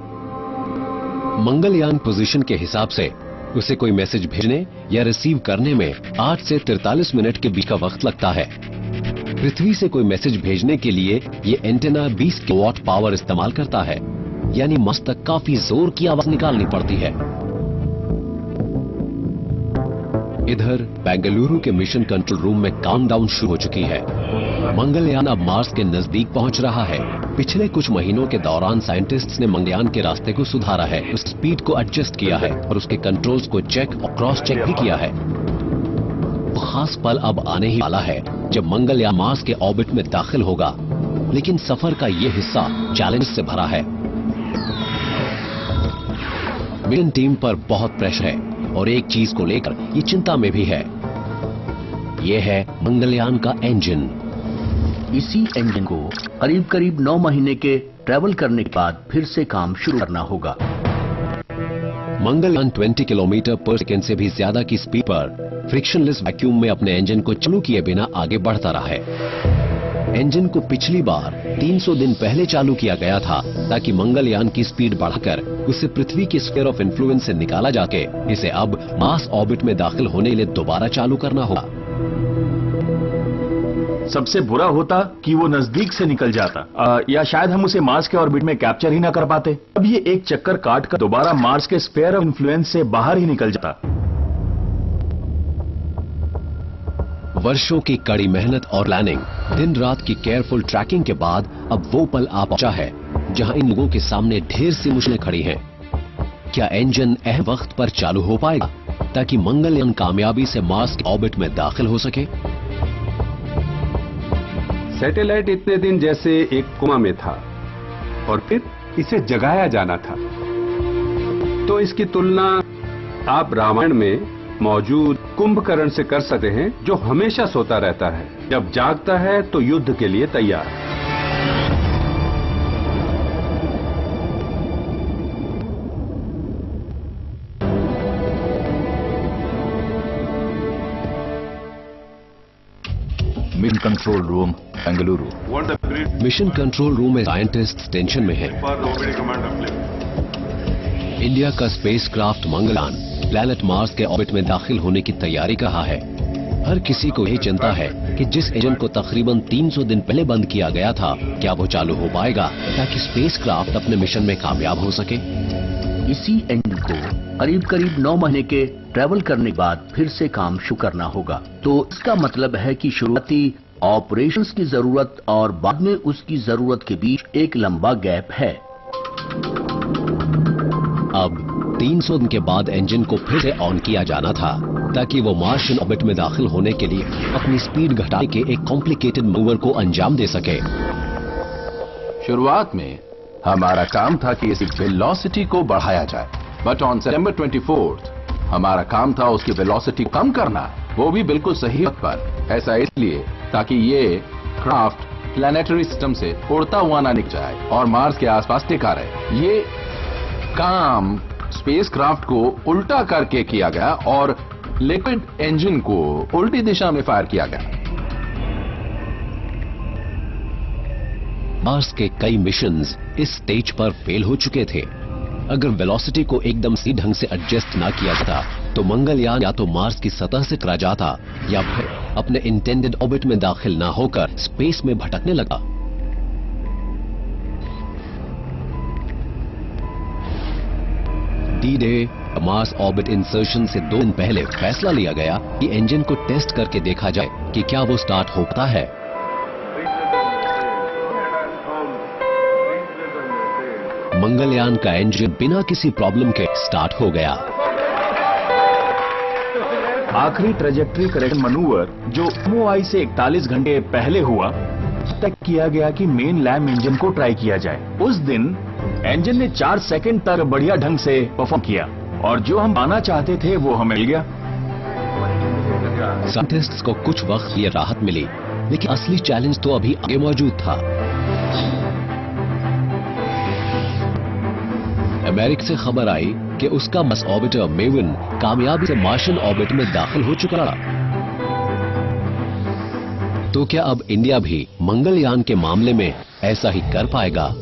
मंगलयान पोजीशन के हिसाब से उसे कोई मैसेज भेजने या रिसीव करने में 8 से 43 मिनट के बीच का वक्त लगता है। पृथ्वी से कोई मैसेज भेजने के लिए ये एंटेना 20 किलोवाट पावर इस्तेमाल करता है, यानी मार्स तक काफी जोर की आवाज निकालनी पड़ती है। इधर बेंगलुरु के मिशन कंट्रोल रूम में काउंटडाउन शुरू हो चुकी है। मंगलयान अब मार्स के नजदीक पहुंच रहा है। पिछले कुछ महीनों के दौरान साइंटिस्ट्स ने मंगलयान के रास्ते को सुधारा है, उस स्पीड को एडजस्ट किया है और उसके कंट्रोल्स को चेक और क्रॉस चेक भी किया है। वो खास पल अब आने ही वाला है जब मंगलयान मार्स के ऑर्बिट में दाखिल होगा, लेकिन सफर का ये हिस्सा चैलेंज से भरा है। मिशन टीम पर बहुत प्रेशर है और एक चीज को लेकर ये चिंता में भी है, ये है मंगलयान का इंजन। इसी इंजन को करीब 9 महीने के ट्रैवल करने के बाद फिर से काम शुरू करना होगा। मंगलयान 20 किलोमीटर पर सेकेंड से भी ज्यादा की स्पीड पर फ्रिक्शनलेस वैक्यूम में अपने इंजन को चालू किए बिना आगे बढ़ता रहा है। इंजन को पिछली बार 300 दिन पहले चालू किया गया था ताकि मंगलयान की स्पीड बढ़ाकर उसे पृथ्वी की स्फीयर ऑफ इन्फ्लुएंस से निकाला जाके इसे अब मार्स ऑर्बिट में दाखिल होने के लिए दोबारा चालू करना होगा। सबसे बुरा होता कि वो नजदीक से निकल जाता या शायद हम उसे मार्स के ऑर्बिट में कैप्चर ही ना कर पाते। अब ये एक चक्कर काट कर दोबारा मार्स के स्फीयर ऑफ इन्फ्लुएंस से बाहर ही निकल जाता। वर्षों की कड़ी मेहनत और प्लानिंग, दिन रात की केयरफुल ट्रैकिंग के बाद अब वो पल आ पहुंचा है जहां इन लोगों के सामने ढेर सी मुश्किलें खड़ी हैं। क्या इंजन अहम वक्त पर चालू हो पाएगा ताकि मंगलयान कामयाबी से मार्स के ऑर्बिट में दाखिल हो सके? सैटेलाइट इतने दिन जैसे एक कोमा में था और फिर इसे जगाया जाना था। तो इसकी तुलना आप रामायण में मौजूद कुंभकर्ण से कर सकते हैं, जो हमेशा सोता रहता है, जब जागता है तो युद्ध के लिए तैयार। Mission control room Bengaluru. Mission control room में साइंटिस्ट टेंशन में हैं। इंडिया का स्पेसक्राफ्ट मंगलयान प्लैनेट मार्स के ऑर्बिट में दाखिल होने की तैयारी कर रहा है। हर किसी को यही चिंता है कि जिस इंजन को तकरीबन 300 दिन पहले बंद किया गया था, क्या वो चालू हो पाएगा ताकि स्पेसक्राफ्ट अपने मिशन में कामयाब हो सके। इसी इंजन को करीब 9 महीने के ट्रैवल करने के बाद फिर से काम शुरू करना होगा। तो इसका मतलब है कि शुरुआती ऑपरेशंस की जरूरत और बाद में उसकी जरूरत के बीच एक लंबा गैप है। अब 300 दिन के बाद इंजन को फिर से ऑन किया जाना था ताकि वो मार्शियन ऑर्बिट में दाखिल होने के लिए अपनी स्पीड घटाने के एक कॉम्प्लिकेटेड मूवर को अंजाम दे सके। शुरुआत में हमारा काम था कि इस वेलोसिटी को बढ़ाया जाए, बट ऑन सितंबर 24 हमारा काम था उसकी वेलोसिटी कम करना, वो भी बिल्कुल सही वक्त पर। ऐसा इसलिए ताकि ये क्राफ्ट प्लैनेटरी सिस्टम से उड़ता हुआ ना निकल जाए और मार्स के आसपास टिका रहे। ये काम स्पेसक्राफ्ट को उल्टा करके किया गया और लिक्विड इंजन को उल्टी दिशा में फायर किया गया। मार्स के कई मिशंस इस स्टेज पर फेल हो चुके थे। अगर वेलोसिटी को एकदम सही ढंग से एडजस्ट ना किया जाता तो मंगलयान या तो मार्स की सतह से टकरा जाता या फिर अपने इंटेंडेड ऑर्बिट में दाखिल ना होकर स्पेस में भटकने लगा। डी-डे मार्स ऑर्बिट इंसर्शन से 2 दिन पहले फैसला लिया गया कि इंजन को टेस्ट करके देखा जाए कि क्या वो स्टार्ट होता है। मंगलयान का इंजन बिना किसी प्रॉब्लम के स्टार्ट हो गया। आखिरी ट्रेजेक्ट्री करेक्शन मैनूवर जो MOI से 41 घंटे पहले हुआ तक किया गया कि मेन लैम इंजन को ट्राई किया जाए। उस दिन इंजन ने 4 सेकंड तक बढ़िया ढंग से परफॉर्म किया और जो हम पाना चाहते थे वो हमें मिल गया। साइंटिस्ट्स को कुछ वक्त ये राहत मिली, लेकिन असली चैलेंज तो अभी आगे मौजूद था। अमेरिका से खबर आई कि उसका मार्स ऑर्बिटर मेविन कामयाबी से मार्शियन ऑर्बिट में दाखिल हो चुका था। तो क्या अब इंडिया भी मंगलयान के मामले में ऐसा ही कर पाएगा?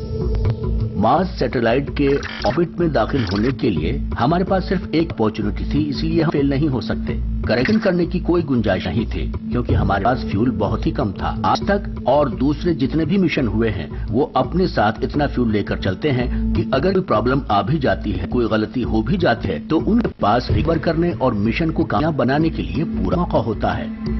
मार्स सैटेलाइट के ऑर्बिट में दाखिल होने के लिए हमारे पास सिर्फ एक अपॉर्चुनिटी थी, इसलिए हम फेल नहीं हो सकते। करेक्शन करने की कोई गुंजाइश नहीं थी क्योंकि हमारे पास फ्यूल बहुत ही कम था। आज तक और दूसरे जितने भी मिशन हुए हैं वो अपने साथ इतना फ्यूल लेकर चलते हैं कि अगर कोई प्रॉब्लम आ भी जाती है, कोई गलती हो भी जाती है, तो उनके पास रिकवर करने और मिशन को कामयाब बनाने के लिए पूरा मौका होता है।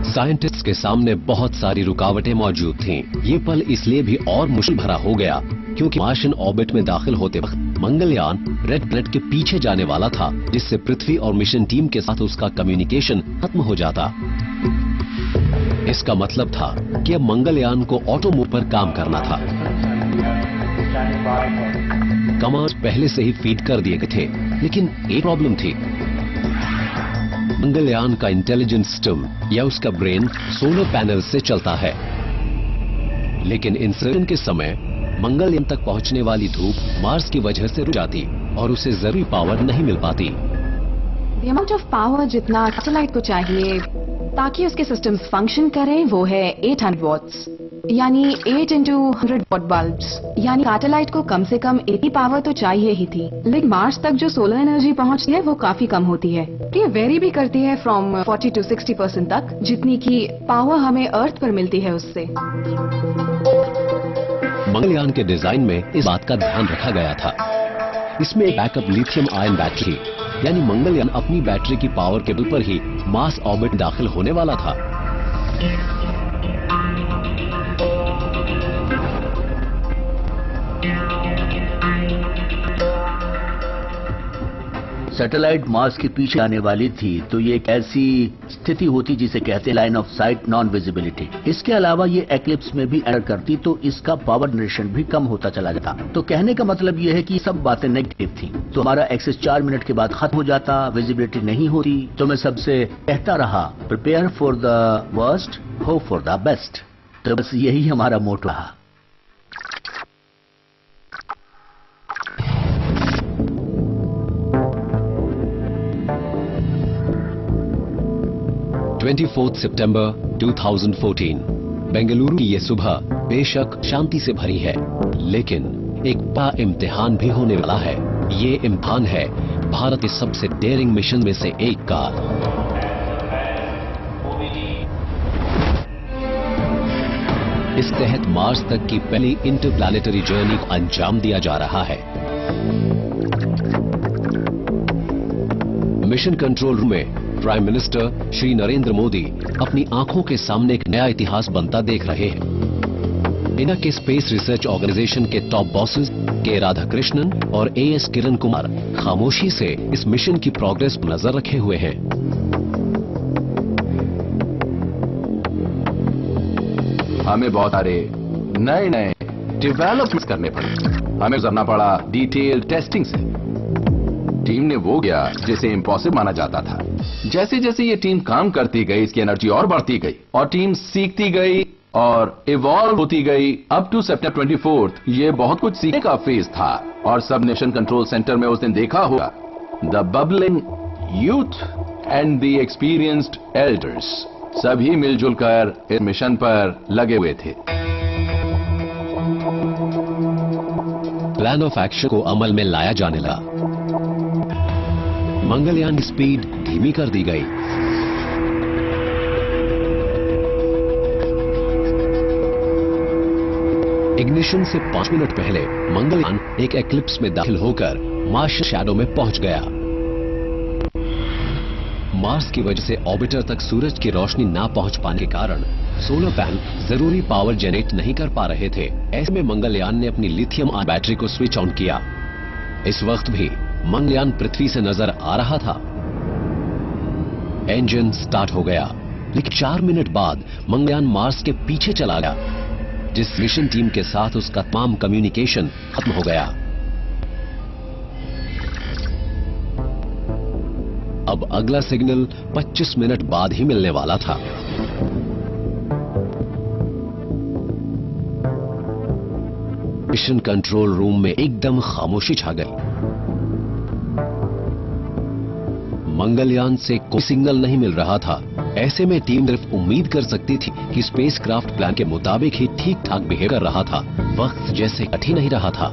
साइंटिस्ट्स के सामने बहुत सारी रुकावटें मौजूद थीं। ये पल इसलिए भी और मुश्किल भरा हो गया क्योंकि मार्शियन ऑर्बिट में दाखिल होते वक्त मंगलयान रेड प्लैनेट के पीछे जाने वाला था, जिससे पृथ्वी और मिशन टीम के साथ उसका कम्युनिकेशन खत्म हो जाता। इसका मतलब था कि अब मंगलयान को ऑटो मोड पर काम करना था। कमांड्स पहले से ही फीड कर दिए गए थे, लेकिन एक प्रॉब्लम थी। मंगलयान का इंटेलिजेंस सिस्टम या उसका ब्रेन सोलर पैनल से चलता है, लेकिन इंसर्शन के समय मंगलयान तक पहुंचने वाली धूप मार्स की वजह से रुक जाती और उसे जरूरी पावर नहीं मिल पाती। The amount of power जितना सैटेलाइट को चाहिए ताकि उसके सिस्टम्स फंक्शन करें वो है 800 वॉट्स, यानी 8 into 100 वॉट बल्ब्स। यानी सैटेलाइट को कम से कम इतनी पावर तो चाहिए ही थी, लेकिन मार्स तक जो सोलर एनर्जी पहुंचती है वो काफी कम होती है। ये वेरी भी करती है फ्रॉम 40 to 60% तक, जितनी की पावर हमें अर्थ पर मिलती है उससे। मंगलयान के डिजाइन में इस बात का ध्यान रखा गया था। इसमें एक बैकअप लिथियम आयन बैटरी यानी मंगलयान अपनी बैटरी की पावर केबल पर ही मार्स ऑर्बिट दाखिल होने वाला था। सैटेलाइट मार्स के पीछे आने वाली थी तो ये एक ऐसी स्थिति होती जिसे कहते हैं line of site non visibility. इसके अलावा ये एक्लिप्स में भी एंटर करती तो इसका पावर जनरेशन भी कम होता चला जाता। तो कहने का मतलब ये है कि सब बातें नेगेटिव थी। तो हमारा एक्सेस 4 मिनट के बाद खत्म हो जाता, विजिबिलिटी नहीं होती। तो मैं सबसे कहता रहा, prepare for the worst, hope for the best. तो बस यही हमारा मोटो रहा। 24 सितंबर 2014 बेंगलुरु की ये सुबह बेशक शांति से भरी है, लेकिन एक बड़ा इम्तिहान भी होने वाला है। ये इम्तिहान है भारत के सबसे डेयरिंग मिशन में से एक का। इस तहत मार्स तक की पहली इंटरप्लैनेटरी जर्नी को अंजाम दिया जा रहा है। मिशन कंट्रोल रूम में प्राइम मिनिस्टर श्री नरेंद्र मोदी अपनी आंखों के सामने एक नया इतिहास बनता देख रहे हैं। इंडिया के स्पेस रिसर्च ऑर्गेनाइजेशन के टॉप बॉसेस के राधाकृष्णन और एएस किरण कुमार खामोशी से इस मिशन की प्रोग्रेस पर नजर रखे हुए हैं। हमें बहुत सारे नए नए डेवलपमेंट्स करने पड़े। हमें गुजरना पड़ा डिटेल टेस्टिंग से। टीम ने वो किया जिसे इम्पॉसिबल माना जाता था। जैसे जैसे ये टीम काम करती गई, इसकी एनर्जी और बढ़ती गई और टीम सीखती गई और इवॉल्व होती गई। अप टू सितंबर 24 ये बहुत कुछ सीखने का फेज था। और सब मिशन कंट्रोल सेंटर में उस दिन देखा होगा the bubbling youth and the experienced elders सभी मिलजुल कर इस मिशन पर लगे हुए थे। प्लान ऑफ एक्शन को अमल में लाया जाने लगा। मंगलयान की स्पीड धीमी कर दी गई। इग्निशन से 5 मिनट पहले मंगलयान एक एक्लिप्स में दाखिल होकर मार्स शैडो में पहुंच गया। मार्स की वजह से ऑर्बिटर तक सूरज की रोशनी ना पहुंच पाने के कारण सोलर पैनल जरूरी पावर जनरेट नहीं कर पा रहे थे। ऐसे में मंगलयान ने अपनी लिथियम आयन बैटरी को स्विच ऑन किया। इस वक्त भी मंगलयान पृथ्वी से नजर आ रहा था। इंजन स्टार्ट हो गया, लेकिन 4 मिनट बाद मंगलयान मार्स के पीछे चला गया, जिस मिशन टीम के साथ उसका तमाम कम्युनिकेशन खत्म हो गया। अब अगला सिग्नल 25 मिनट बाद ही मिलने वाला था। मिशन कंट्रोल रूम में एकदम खामोशी छा गई। मंगलयान से कोई सिग्नल नहीं मिल रहा था। ऐसे में टीम सिर्फ उम्मीद कर सकती थी कि स्पेसक्राफ्ट प्लान के मुताबिक ही ठीक ठाक बिहेव कर रहा था। वक्त जैसे कट ही नहीं रहा था।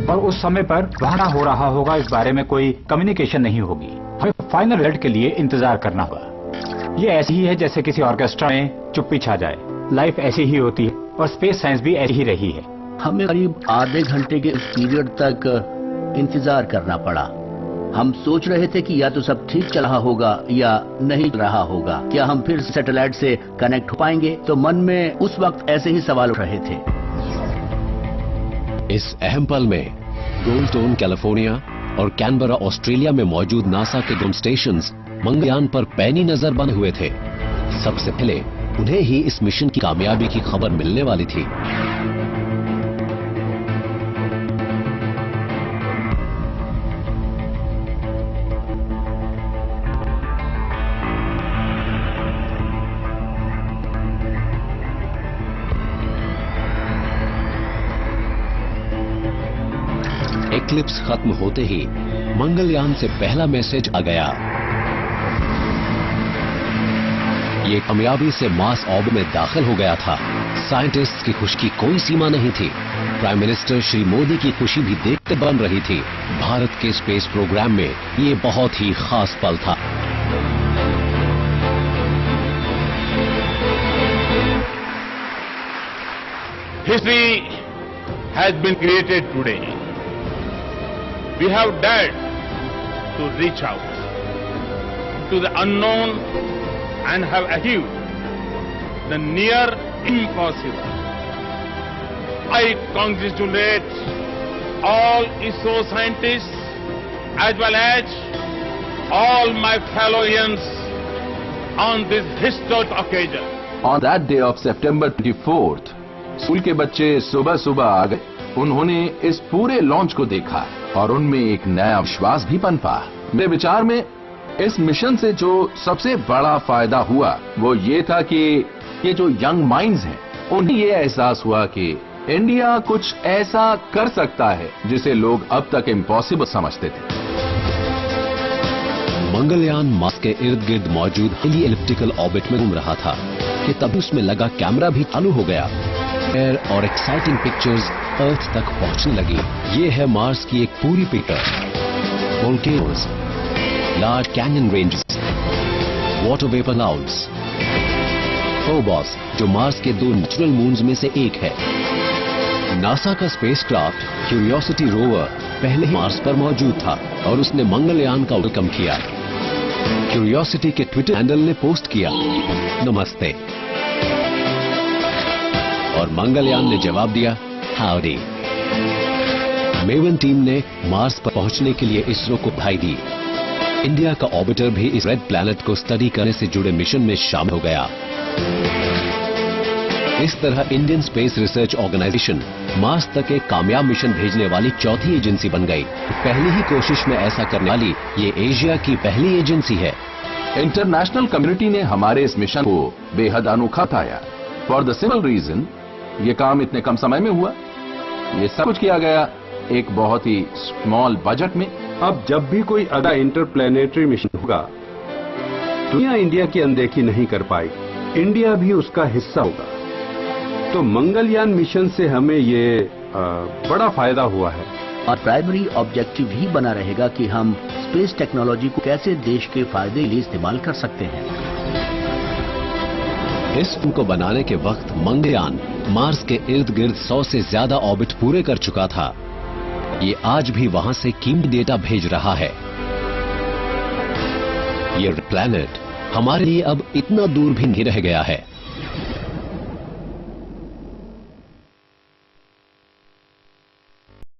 और उस समय पर वहां हो रहा होगा इस बारे में कोई कम्युनिकेशन नहीं होगी। हमें फाइनल रिजल्ट के लिए इंतजार करना होगा। ये ऐसी ही है जैसे किसी ऑर्केस्ट्रा में चुप्पी छा जाए। लाइफ ऐसी ही होती है और स्पेस साइंस भी ऐसी ही रही है। हमें करीब आधे घंटे के इस पीरियड तक इंतजार करना पड़ा। हम सोच रहे थे कि या तो सब ठीक चल रहा होगा या नहीं चल रहा होगा। क्या हम फिर सैटेलाइट से कनेक्ट हो पाएंगे? तो मन में उस वक्त ऐसे ही सवाल उठ रहे थे। इस अहम पल में गोल्डस्टोन कैलिफोर्निया और कैनबरा ऑस्ट्रेलिया में मौजूद नासा के ग्राउंड स्टेशंस मंगलयान पर पैनी नजर बने हुए थे। सबसे पहले उन्हें ही इस मिशन की कामयाबी की खबर मिलने वाली थी। एक्लिप्स खत्म होते ही मंगलयान से पहला मैसेज आ गया। ये कामयाबी से मार्स ऑर्बिट में दाखिल हो गया था। साइंटिस्ट्स की खुशी की कोई सीमा नहीं थी। प्राइम मिनिस्टर श्री मोदी की खुशी भी देखते बन रही थी। भारत के स्पेस प्रोग्राम में ये बहुत ही खास पल था। History has been created today. we have dared to reach out to the unknown and have achieved the near impossible. I congratulate all ISRO scientists as well as all my fellow Indians on this historic occasion. On that day of September 24th, school के बच्चे सुबह सुबह आ गए। उन्होंने इस पूरे लॉन्च को देखा और उनमें एक नया विश्वास भी पनपा। मेरे विचार में इस मिशन से जो सबसे बड़ा फायदा हुआ वो ये था कि ये जो यंग माइंड्स हैं उन्हें ये एहसास हुआ कि इंडिया कुछ ऐसा कर सकता है जिसे लोग अब तक इम्पॉसिबल समझते थे। मंगलयान मार्स के इर्द गिर्द मौजूद हिली एलिप्टिकल ऑर्बिट में घूम रहा था कि तभी उसमें लगा कैमरा भी चालू हो गया। एयर और एक्साइटिंग पिक्चर्स अर्थ तक पहुंचने लगी। ये है मार्स की एक पूरी picture. Volcanoes, large canyon ranges, water vapour clouds, Phobos जो मार्स के 2 नेचुरल मून्स में से एक है। नासा का स्पेसक्राफ्ट क्यूरियोसिटी रोवर पहले ही मार्स पर मौजूद था और उसने मंगलयान का वेलकम किया। क्यूरियोसिटी के ट्विटर हैंडल ने पोस्ट किया, नमस्ते, और मंगलयान ने जवाब दिया, हाउडी। मेवन टीम ने मार्स पर पहुंचने के लिए इसरो को बधाई दी। इंडिया का ऑर्बिटर भी इस रेड प्लैनेट को स्टडी करने से जुड़े मिशन में शामिल हो गया। इस तरह Indian space research organisation Mars तक एक कामयाब मिशन भेजने वाली चौथी एजेंसी बन गई। पहली ही कोशिश में ऐसा करने वाली ये एशिया की पहली एजेंसी है। इंटरनेशनल कम्युनिटी ने हमारे इस मिशन को बेहद अनोखा पाया। फॉर द सिंपल रीजन ये काम इतने कम समय में हुआ। ये सब कुछ किया गया एक बहुत ही स्मॉल बजट में। अब जब भी कोई अगला इंटरप्लैनेटरी मिशन होगा, दुनिया इंडिया की अनदेखी नहीं कर पाएगी, इंडिया भी उसका हिस्सा होगा। तो मंगलयान मिशन से हमें ये बड़ा फायदा हुआ है। और प्राइमरी ऑब्जेक्टिव ही बना रहेगा कि हम स्पेस टेक्नोलॉजी को कैसे देश के फायदे के लिए इस्तेमाल कर सकते हैं। इस फिल्म को बनाने के वक्त मंगलयान मार्स के इर्द गिर्द 100 से ज्यादा ऑर्बिट पूरे कर चुका था। ये आज भी वहां से कीमती डेटा भेज रहा है। ये प्लैनेट हमारे लिए अब इतना दूर भी नहीं रह गया है।